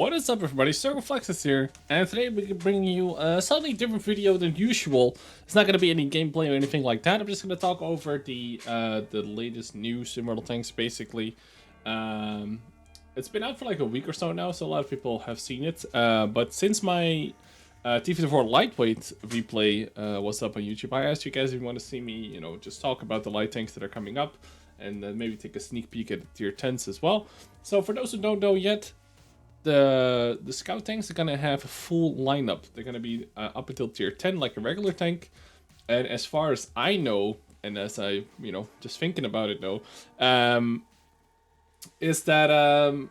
What is up, everybody? Circon is here, and today we're bringing you a slightly different video than usual. It's not going to be any gameplay or anything like that. I'm just going to talk over the latest news in Immortal Tanks, basically. It's been out for like a week or so now, so a lot of people have seen it. But since my T54 Lightweight replay was up on YouTube, I asked you guys if you want to see me, just talk about the light tanks that are coming up, and maybe take a sneak peek at tier 10s as well. So for those who don't know yet, the scout tanks are gonna have a full lineup. They're gonna be up until tier 10 like a regular tank. And as far as I know, and as I, just thinking about it though, is that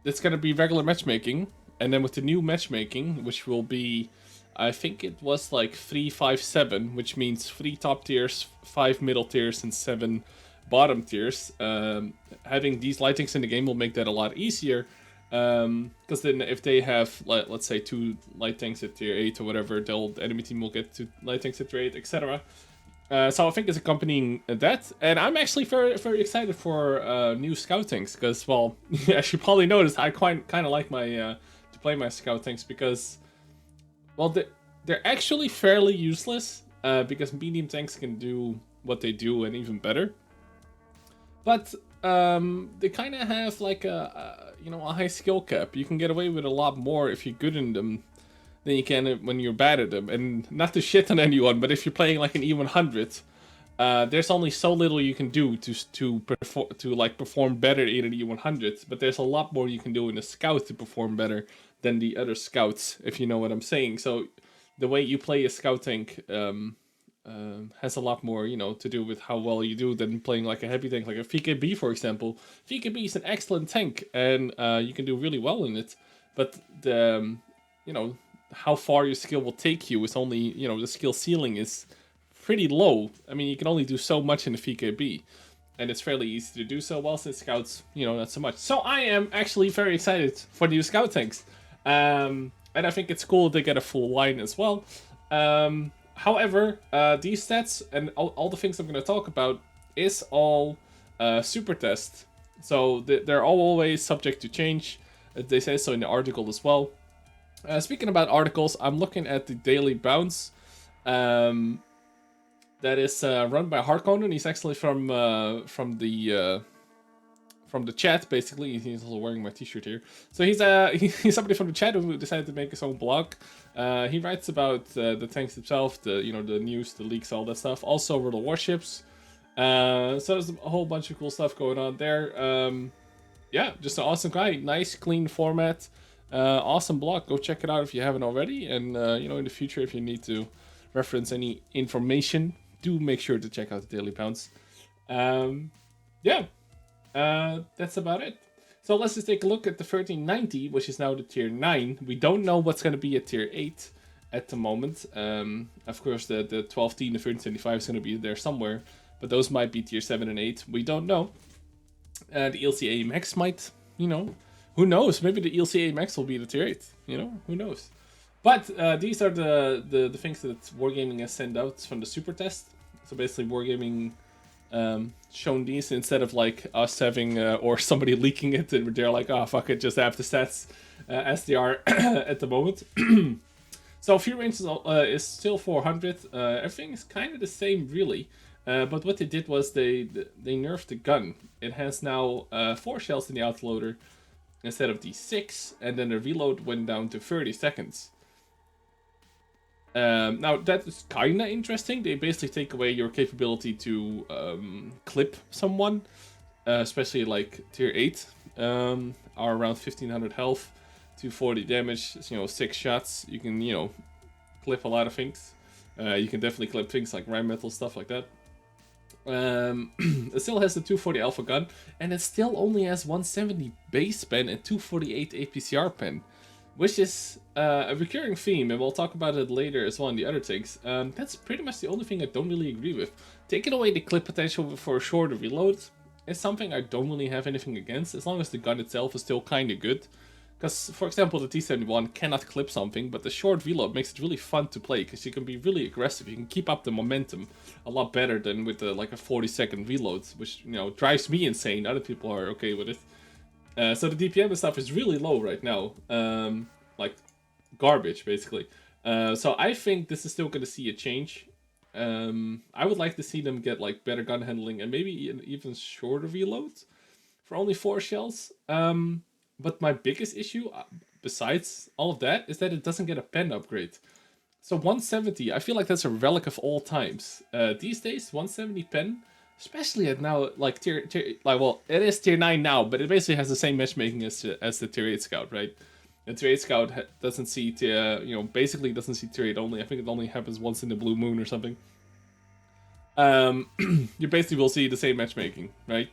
it's gonna be regular matchmaking. And then with the new matchmaking, which will be, I think it was like 3, 5, 7, which means 3 top tiers, 5 middle tiers, and 7 bottom tiers. Having these light tanks in the game will make that a lot easier. Because then if they have, let's say, 2 light tanks at tier 8 or whatever, the enemy team will get 2 light tanks at tier 8, etc. So I think it's accompanying that. And I'm actually very, very excited for new scout tanks. Because, well, as you probably noticed, I kind of like my to play my scout tanks because, well, they're actually fairly useless. Because medium tanks can do what they do and even better. But they kind of have like a high skill cap. You can get away with a lot more if you're good in them than you can when you're bad at them. And not to shit on anyone, but if you're playing like an E100, there's only so little you can do to perform better in an E100. But there's a lot more you can do in a scout to perform better than the other scouts, if you know what I'm saying. So the way you play a scout tank has a lot more, to do with how well you do than playing like a heavy tank, like a VKB, for example. VKB is an excellent tank, and you can do really well in it. But the, how far your skill will take you is only, the skill ceiling is pretty low. I mean, you can only do so much in the VKB, and it's fairly easy to do so. Whilst in scouts, not so much. So I am actually very excited for new scout tanks, and I think it's cool they get a full line as well. However, these stats and all the things I'm going to talk about is all super test. So they're all always subject to change. They say so in the article as well. Speaking about articles, I'm looking at the daily bounce that is run by Harkonnen. He's actually from the chat, basically. He's also wearing my t-shirt here. So he's somebody from the chat who decided to make his own blog. He writes about the tanks himself, the news, the leaks, all that stuff. Also over the warships. So there's a whole bunch of cool stuff going on there. Yeah, just an awesome guy. Nice, clean format. Awesome blog. Go check it out if you haven't already. And in the future, if you need to reference any information, do make sure to check out the Daily Bounce. Yeah. That's about it. So let's just take a look at the 1390, which is now the tier 9. We don't know what's going to be at tier 8 at the moment. Of course, the 12T and the 1375 is going to be there somewhere, but those might be tier 7 and 8. We don't know. The ELCA Max might, who knows? Maybe the ELCA Max will be the tier 8. Who knows? But these are the things that Wargaming has sent out from the super test. So basically, Wargaming shown these instead of like us having or somebody leaking it, and they're like, oh fuck it, just have the stats as they are at the moment. So fuel range is still 400. Everything is kind of the same really, but what they did was they nerfed the gun. It has now 4 shells in the outloader instead of the 6, and then the reload went down to 30 seconds. Now that is kinda interesting. They basically take away your capability to clip someone, especially like tier 8, are around 1500 health, 240 damage, 6 shots. You can, clip a lot of things. You can definitely clip things like Rheinmetall, stuff like that. It still has the 240 alpha gun, and it still only has 170 base pen and 248 APCR pen. Which is a recurring theme, and we'll talk about it later as well in the other things. That's pretty much the only thing I don't really agree with. Taking away the clip potential for a shorter reload is something I don't really have anything against, as long as the gun itself is still kind of good. Because, for example, the T71 cannot clip something, but the short reload makes it really fun to play, because you can be really aggressive. You can keep up the momentum a lot better than with like a 40-second reload, which, drives me insane. Other people are okay with it. So the DPM and stuff is really low right now. Like garbage, basically. So I think this is still going to see a change. I would like to see them get like better gun handling and maybe an even shorter reload for only 4 shells. But my biggest issue, besides all of that, is that it doesn't get a pen upgrade. So 170, I feel like that's a relic of all times. These days, 170 pen, especially at now, like like, well, it is tier 9 now, but it basically has the same matchmaking as the tier 8 scout, right? The tier 8 scout doesn't see basically doesn't see tier 8 only. I think it only happens once in the blue moon or something. You basically will see the same matchmaking, right?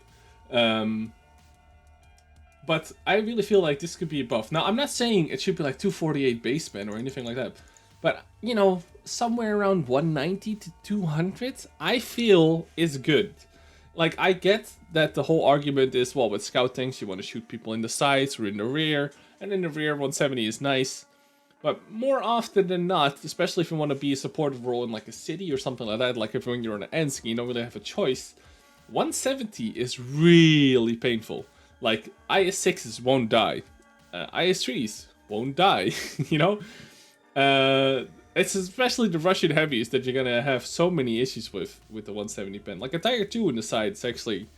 But I really feel like this could be a buff. Now, I'm not saying it should be like 248 base pen or anything like that. But, somewhere around 190 to 200, I feel is good. Like, I get that the whole argument is, well, with scout tanks, you want to shoot people in the sides or in the rear. And in the rear, 170 is nice. But more often than not, especially if you want to be a supportive role in like a city or something like that, like if when you're on an end scheme, you don't really have a choice, 170 is really painful. Like, IS-6s won't die. IS-3s won't die, It's especially the Russian heavies that you're gonna have so many issues with the 170 pen. Like a Tiger 2 in the side, it's actually,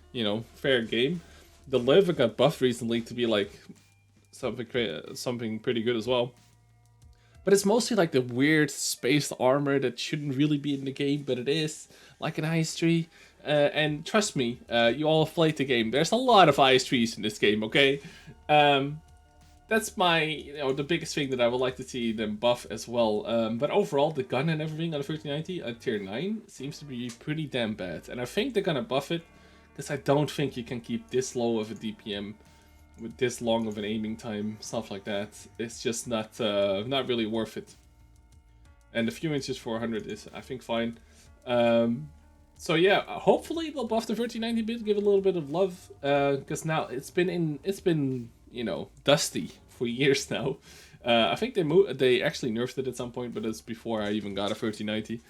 fair game. The Liv got buffed recently to be like something pretty good as well. But it's mostly like the weird spaced armor that shouldn't really be in the game, but it is, like an IS-3. And trust me, you all have played the game. There's a lot of IS-3s in this game, okay? That's my, the biggest thing that I would like to see them buff as well. But overall, the gun and everything on the 1390 at tier 9 seems to be pretty damn bad. And I think they're gonna buff it, because I don't think you can keep this low of a DPM with this long of an aiming time, stuff like that. It's just not really worth it. And a few inches for 100 is, I think, fine. So yeah, hopefully they'll buff the 1390 bit, give it a little bit of love, because now it's been dusty for years now. I think they actually nerfed it at some point, but it's before I even got a 1390.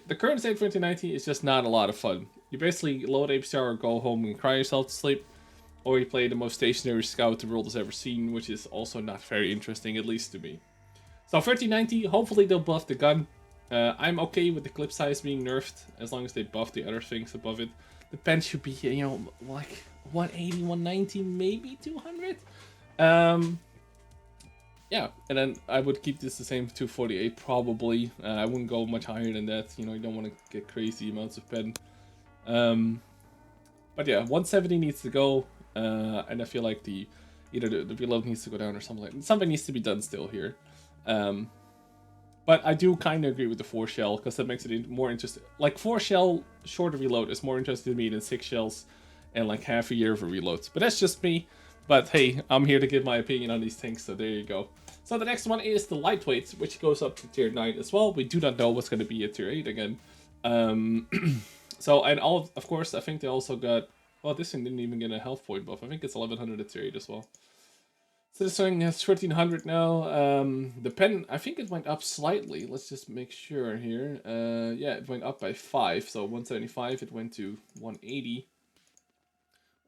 The current state 1390 is just not a lot of fun. You basically load APCR or go home and cry yourself to sleep, or you play the most stationary scout the world has ever seen, which is also not very interesting, at least to me. So 1390, hopefully they'll buff the gun. I'm okay with the clip size being nerfed, as long as they buff the other things above it. The pen should be, like 180, 190, maybe 200. Yeah, and then I would keep this the same 248 probably. I wouldn't go much higher than that. You don't want to get crazy amounts of pen. But yeah, 170 needs to go, and I feel like either the reload needs to go down or something needs to be done still here. But I do kind of agree with the 4 shell, because that makes it more interesting. Like 4 shell shorter reload is more interesting to me than 6 shells and like half a year of a reload. But that's just me. But hey, I'm here to give my opinion on these things, so there you go. So the next one is the lightweight, which goes up to tier 9 as well. We do not know what's going to be at tier 8 again. So, and of course, I think they also got, well, this thing didn't even get a health point buff. I think it's 1100 at tier 8 as well. So this thing has 1300 now. The pen, I think it went up slightly. Let's just make sure here. Yeah, it went up by 5. So 175, it went to 180.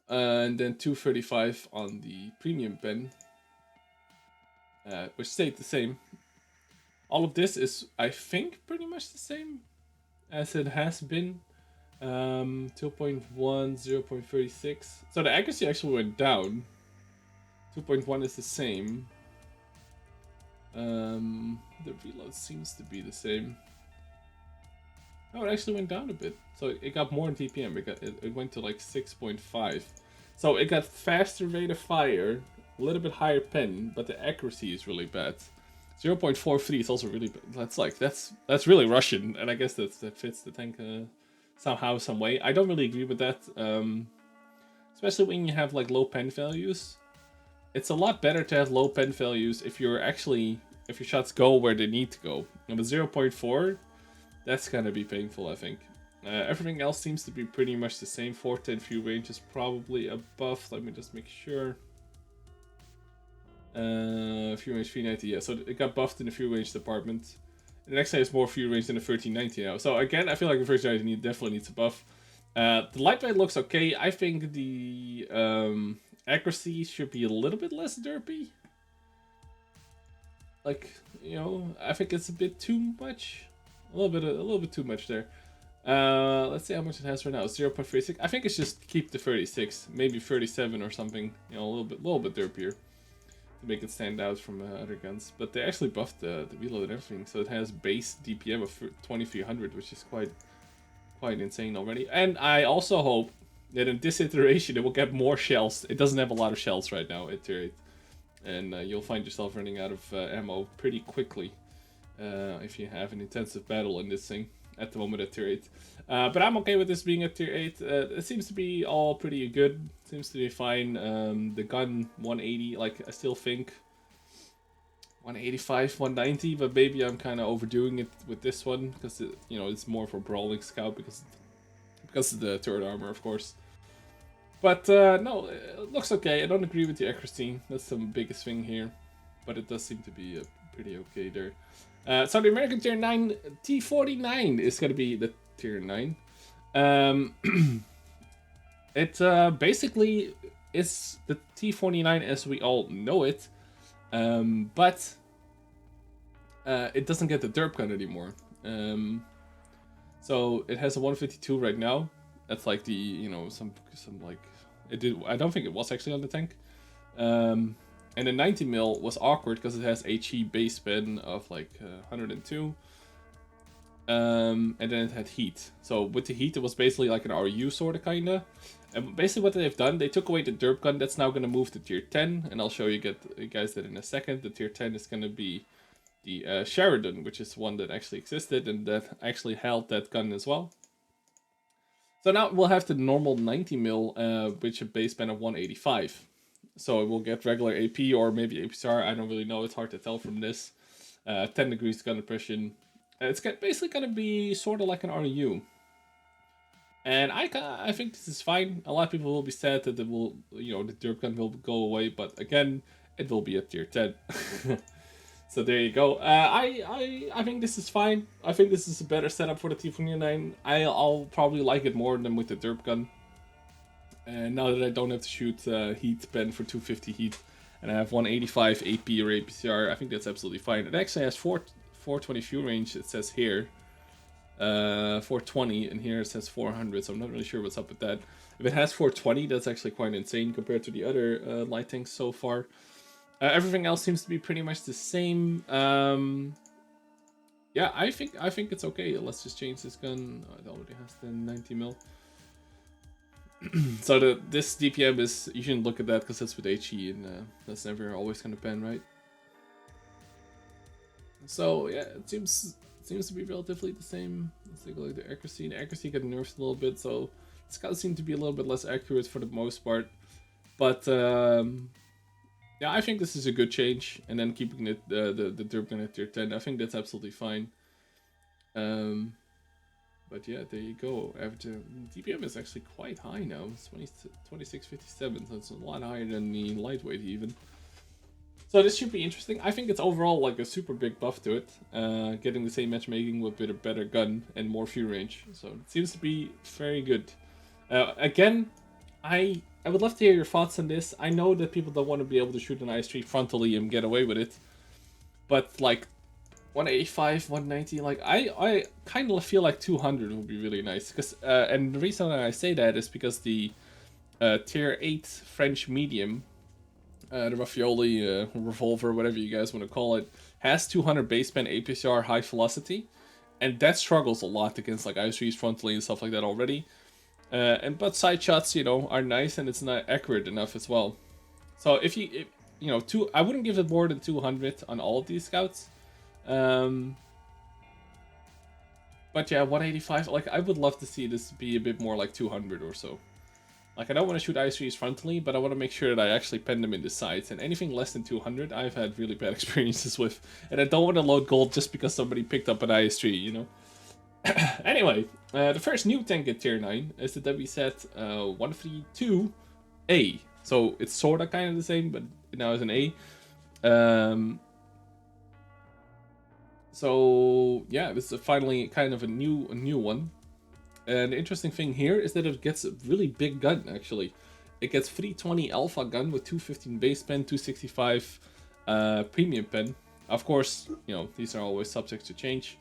And then 235 on the premium pen, which stayed the same. All of this is, I think, pretty much the same as it has been. 2.1, 0.36. So the accuracy actually went down. 2.1 is the same. The reload seems to be the same. Oh, it actually went down a bit. So it got more in TPM. It went to like 6.5. So it got faster rate of fire, a little bit higher pen, but the accuracy is really bad. 0.43 is also really bad. That's really Russian, and I guess that fits the tank somehow, some way. I don't really agree with that, especially when you have like low pen values. It's a lot better to have low pen values if your shots go where they need to go. And with 0.4, that's gonna be painful, I think. Everything else seems to be pretty much the same. 410 few range is probably a buff. Let me just make sure. Few range 390, yeah. So it got buffed in the few range department. The next thing is more few range than the 1390 now. So again, I feel like the 1390 definitely needs a buff. The lightweight looks okay. I think the Accuracy should be a little bit less derpy. Like, you know, I think it's a bit too much. A little bit too much there. Let's see how much it has right now. 0.36. I think it's just keep the 36, maybe 37 or something. You know, a little bit derpier to make it stand out from other guns. But they actually buffed the reload and everything, so it has base DPM of 2300, which is quite insane already. And I also hope that in this iteration it will get more shells. It doesn't have a lot of shells right now at tier 8. And you'll find yourself running out of ammo pretty quickly if you have an intensive battle in this thing at the moment at tier 8. But I'm okay with this being at tier 8. It seems to be all pretty good. Seems to be fine. The gun 180, like I still think 185, 190, but maybe I'm kind of overdoing it with this one because you know, it's more for brawling scout because of the turret armor, of course. But no, it looks okay. I don't agree with the accuracy. That's the biggest thing here, but it does seem to be pretty okay there. So the American tier 9 T49 is going to be the tier 9. It basically is the T49 as we all know it, but it doesn't get the derp gun anymore. So it has a 152 right now. That's like the, you know, some like it did. I don't think it was actually on the tank. And the 90 mil was awkward because it has HE base spin of like 102. And then it had heat. So with the heat, it was basically like an RU sort of kinda. And basically what they've done, they took away the derp gun. That's now gonna move to tier 10, and I'll show you guys that in a second. The tier 10 is gonna be the Sheridan, which is one that actually existed and that actually held that gun as well. So now we'll have the normal 90 mil, which a base span of 185. So it will get regular AP or maybe APCR. I don't really know. It's hard to tell from this. 10 degrees gun depression. It's basically gonna be sort of like an RU. And I think this is fine. A lot of people will be sad that it will, you know, the derp gun will go away, but again, it will be at tier 10. So there you go. I think this is fine. I think this is a better setup for the T49. I'll probably like it more than with the derp gun. And now that I don't have to shoot heat pen for 250 heat, and I have 185 AP or APCR, I think that's absolutely fine. It actually has 420 fuel range. It says here. 420, and here it says 400, so I'm not really sure what's up with that. If it has 420, that's actually quite insane compared to the other light tanks so far. Everything else seems to be pretty much the same. Yeah, I think it's okay. Let's just change this gun. Oh, it already has the 90 mil. So this DPM is, you shouldn't look at that because it's with HE, and that's never always gonna pen, right? So yeah, it seems to be relatively the same. Let's take a look at the accuracy. The accuracy got nerfed a little bit, so it's gotta seem to be a little bit less accurate for the most part. But yeah, I think this is a good change, and then keeping it the derp gun at tier 10, I think that's absolutely fine. But yeah, there you go. After DPM is actually quite high now. It's 2657, so it's a lot higher than the lightweight even. So this should be interesting. I think it's overall like a super big buff to it. Getting the same matchmaking with a better gun and more fuel range. So it seems to be very good. Again, I would love to hear your thoughts on this. I know that people don't want to be able to shoot an IS-3 frontally and get away with it. But like 185, 190, like I kind of feel like 200 would be really nice. And the reason I say that is because the tier 8 French medium, the Raffioli revolver, whatever you guys want to call it, has 200 base span APCR high velocity, and that struggles a lot against like IS-3s frontally and stuff like that already. But side shots, you know, are nice, and it's not accurate enough as well. So if you know, I wouldn't give it more than 200 on all of these scouts. But yeah, 185. Like I would love to see this be a bit more like 200 or so. Like, I don't want to shoot IS-3s frontally, but I want to make sure that I actually pen them in the sights. And anything less than 200, I've had really bad experiences with. And I don't want to load gold just because somebody picked up an IS-3, you know? Anyway, the first new tank at tier 9 is the WZ 132A. So it's sort of kind of the same, but now it's an A. So yeah, this is finally kind of a new one. And the interesting thing here is that it gets a really big gun, actually. it gets 320 alpha gun with 215 base pen, 265 premium pen. Of course, you know, these are always subject to change.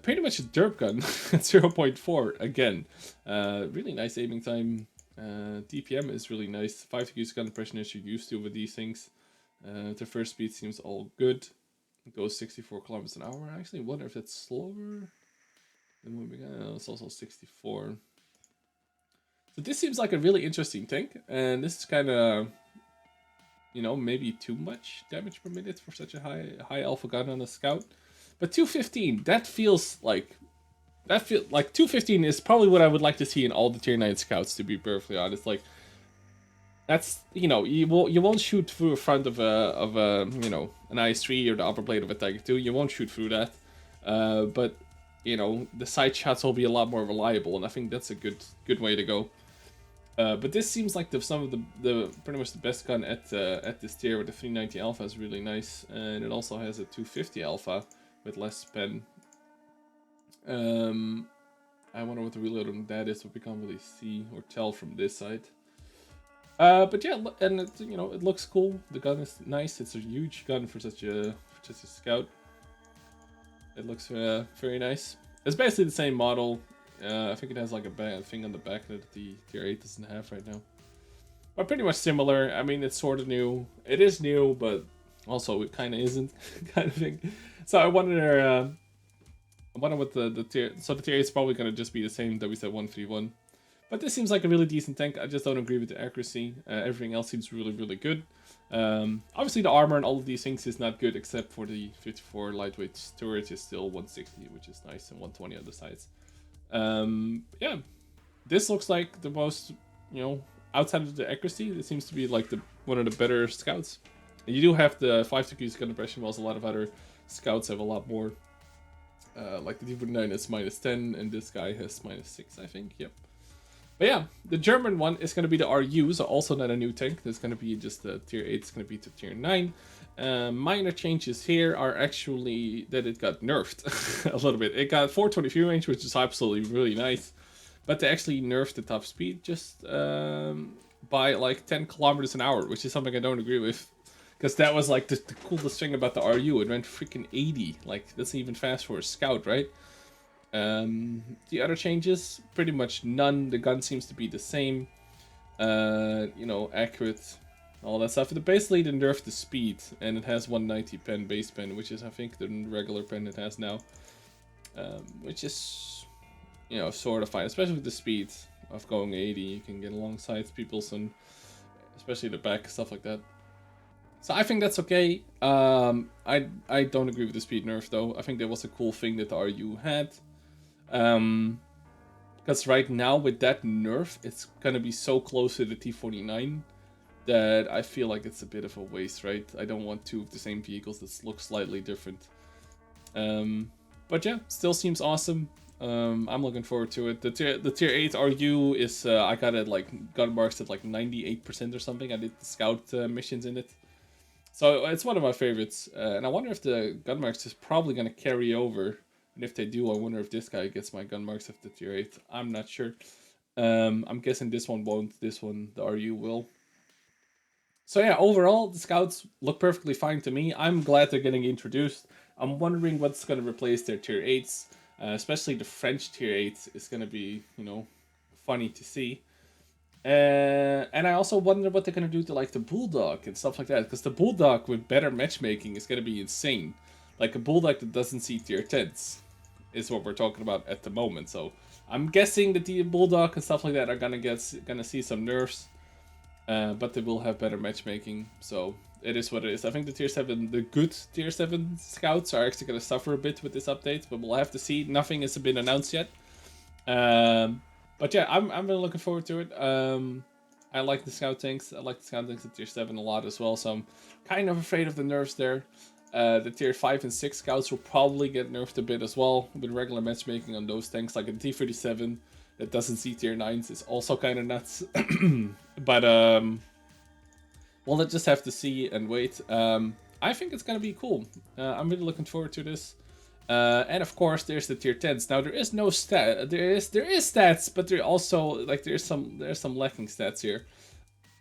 Pretty much a derp gun at 0.4 again. Really nice aiming time. DPM is really nice. 5 degrees gun depression as you're used to with these things. The first speed seems all good. It goes 64 kilometers an hour. I actually wonder if that's slower than moving. It's also 64. So this seems like a really interesting tank, and this is kind of, you know, maybe too much damage per minute for such a high alpha gun on a scout. But 215, that feels like 215 is probably what I would like to see in all the tier 9 scouts, to be perfectly honest. Like, that's, you know, you won't shoot through the front of a you know, an IS-3 or the upper plate of a Tiger 2. You won't shoot through that. But you know, the side shots will be a lot more reliable, and I think that's a good way to go. But this seems like some of the pretty much the best gun at this tier. With the 390 alpha is really nice, and it also has a 250 alpha with less pen. I wonder what the reload on that is, what we can't really see or tell from this side. But yeah, and it, you know, it looks cool. The gun is nice. It's a huge gun for such a scout. It looks very nice. It's basically the same model. I think it has like a thing on the back that the tier 8 doesn't have right now. But pretty much similar. I mean, it's sort of new. It is new, but also it kind of isn't, kind of thing. So I wonder what the tier. So the tier 8 is probably gonna just be the same that we said 131. But this seems like a really decent tank. I just don't agree with the accuracy. Everything else seems really good. Obviously the armor and all of these things is not good, except for the 54 lightweight turret is still 160, which is nice, and 120 on the sides. Yeah, this looks like the most, you know, outside of the accuracy, it seems to be like one of the better scouts. And you do have the 5 degrees gun depression, whilst a lot of other scouts have a lot more. Like the D49 is -10, and this guy has -6, I think. Yep. But yeah, the German one is going to be the RU, so also not a new tank. There's going to be just the tier 8, it's going to be to tier 9. Minor changes here are actually that it got nerfed a little bit. It got 423 range, which is absolutely really nice. But they actually nerfed the top speed just by like 10 kilometers an hour, which is something I don't agree with. Because that was like the coolest thing about the RU. It went freaking 80. Like, that's even fast for a scout, right? The other changes, pretty much none. The gun seems to be the same. You know, accurate, all that stuff. Basically, they nerfed the speed, and it has 190 pen base pen, which is, I think, the regular pen it has now. Which is, you know, sort of fine, especially with the speed of going 80. You can get alongside people, and especially the back, stuff like that. So I think that's okay. I don't agree with the speed nerf, though. I think that was a cool thing that the RU had. Because right now with that nerf, it's gonna be so close to the T49 that I feel like it's a bit of a waste, right? I don't want two of the same vehicles that look slightly different. But yeah, still seems awesome. I'm looking forward to it. The tier 8 RU is I got it like gun marks at like 98% or something. I did the scout missions in it, so it's one of my favorites. And I wonder if the gun marks is probably gonna carry over. And if they do, I wonder if this guy gets my gun marks of the tier 8. I'm not sure. I'm guessing this one won't. This one, the RU, will. So yeah, overall, the scouts look perfectly fine to me. I'm glad they're getting introduced. I'm wondering what's going to replace their tier 8s. Especially the French tier 8s is going to be, you know, funny to see. And I also wonder what they're going to do to like the Bulldog and stuff like that. Because the Bulldog with better matchmaking is going to be insane. Like a Bulldog that doesn't see tier 10s. Is what we're talking about at the moment. So I'm guessing that the Bulldog and stuff like that are gonna see some nerfs, but they will have better matchmaking. So it is what it is. I think the tier 7, the good tier 7 scouts are actually gonna suffer a bit with this update, but we'll have to see. Nothing has been announced yet. But yeah, I'm really looking forward to it. I like the scout tanks. I like the scout tanks at tier 7 a lot as well. So I'm kind of afraid of the nerfs there. The tier 5 and 6 scouts will probably get nerfed a bit as well with regular matchmaking on those tanks. Like a T37 that doesn't see tier 9s is also kind of nuts. But we'll just have to see and wait. I think it's gonna be cool. I'm really looking forward to this. And of course, there's the tier 10s. Now there is no stat. There is stats, but there also like there's some lacking stats here.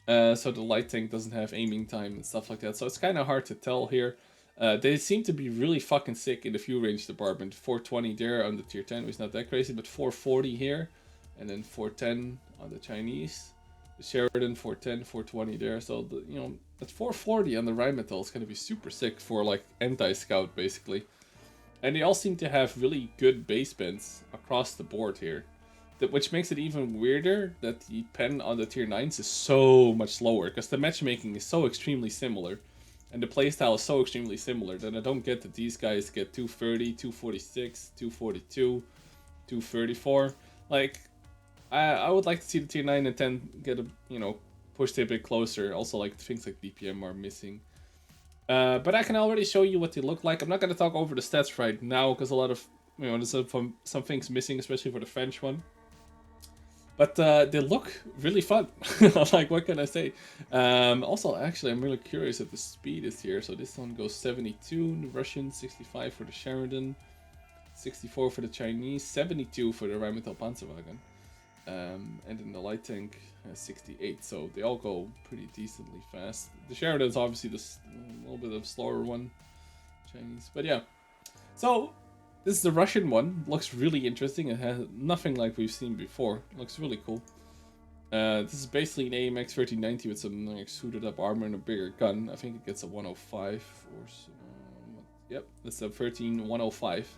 So the light tank doesn't have aiming time and stuff like that. So it's kind of hard to tell here. They seem to be really fucking sick in the fuel range department. 420 there on the tier 10, which is not that crazy, but 440 here, and then 410 on the Chinese. The Sheridan 410, 420 there. So the, you know, at 440 on the Rheinmetall is gonna be super sick for like anti-scout basically. And they all seem to have really good base bends across the board here. Which makes it even weirder that the pen on the tier 9s is so much slower, because the matchmaking is so extremely similar, and the playstyle is so extremely similar, that I don't get that these guys get 230, 246, 242, 234. Like, I would like to see the tier 9 and 10 get a, you know, pushed a bit closer. Also, like, things like DPM are missing. But I can already show you what they look like. I'm not going to talk over the stats right now, because a lot of, you know, there's some things missing, especially for the French one. But they look really fun. Like, what can I say? Also, actually, I'm really curious if the speed is here. So this one goes 72, the Russian, 65 for the Sheridan, 64 for the Chinese, 72 for the Rheinmetall Panzerwagen. And then the light tank has 68. So they all go pretty decently fast. The Sheridan is obviously a little bit of a slower one, Chinese. But yeah. So this is the Russian one. Looks really interesting. It has nothing like we've seen before. Looks really cool. This is basically an AMX 1390 with some like suited up armor and a bigger gun. I think it gets a 105 or so. Yep, that's a 13105.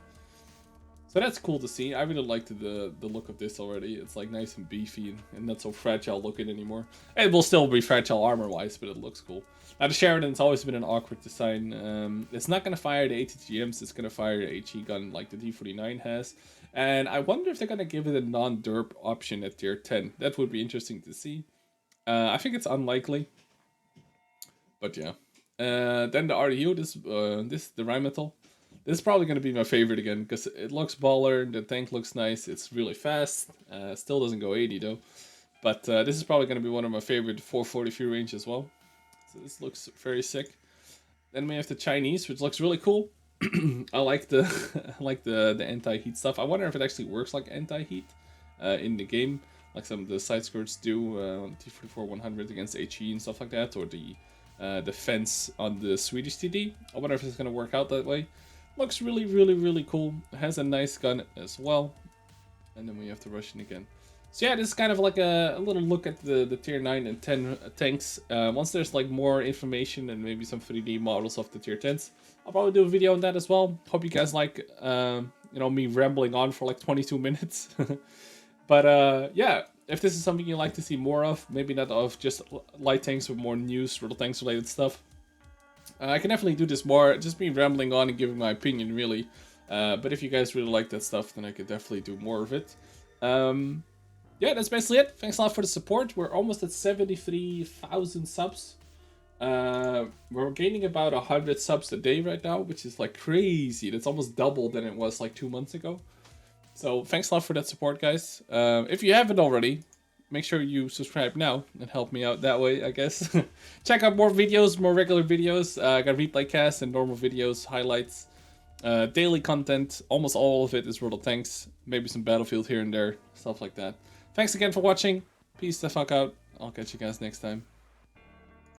So that's cool to see. I really liked the look of this already. It's like nice and beefy and not so fragile looking anymore. It will still be fragile armor-wise, but it looks cool. Now the Sheridan's always been an awkward design. It's not going to fire the ATGMs, it's going to fire the HE gun like the D49 has. And I wonder if they're going to give it a non-derp option at tier 10. That would be interesting to see. I think it's unlikely. But yeah. Then the RDU, the Rheinmetall. This is probably going to be my favorite again, because it looks baller, the tank looks nice, it's really fast, still doesn't go 80 though. But this is probably going to be one of my favorite 440 fuel range as well. So this looks very sick. Then we have the Chinese, which looks really cool. I like the the anti-heat stuff. I wonder if it actually works like anti-heat in the game, like some of the side skirts do on T44-100 against HE and stuff like that, or the fence on the Swedish TD. I wonder if it's going to work out that way. Looks really, really, really cool. It has a nice gun as well. And then we have the Russian again. So yeah, this is kind of like a little look at the tier 9 and 10 tanks. Once there's like more information and maybe some 3D models of the tier 10s, I'll probably do a video on that as well. Hope you guys like, you know, me rambling on for like 22 minutes. But yeah, if this is something you like to see more of, maybe not of just light tanks, but more news, little tanks related stuff, I can definitely do this more, just me rambling on and giving my opinion, really. But if you guys really like that stuff, then I could definitely do more of it. Yeah, that's basically it. Thanks a lot for the support. We're almost at 73,000 subs. We're gaining about 100 subs a day right now, which is like crazy. That's almost double than it was like 2 months ago. So thanks a lot for that support, guys. If you haven't already, make sure you subscribe now and help me out that way, I guess. Check out more videos, more regular videos. I got replay casts and normal videos, highlights, daily content. Almost all of it is World of Tanks. Maybe some Battlefield here and there, stuff like that. Thanks again for watching. Peace the fuck out. I'll catch you guys next time.